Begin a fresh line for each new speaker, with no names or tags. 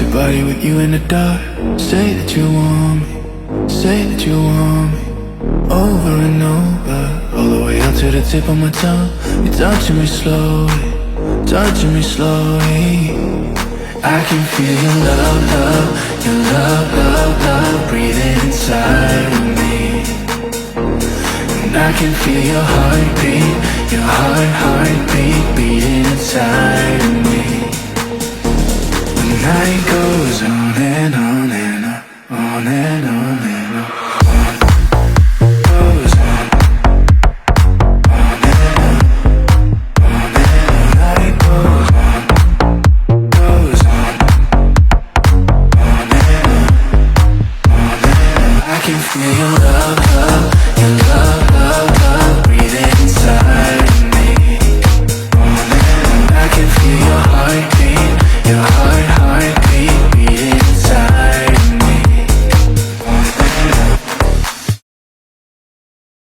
to body with you in the dark. Say that you want me, say that you want me, over and over, all the way up to the tip of my tongue. You're touching me slowly, touching me slowly. I can feel your love, love, your love, love, love breathing inside of me. And I can feel your heartbeat, your heartbeat beating inside of me. The night goes on and on and on, on and on and on.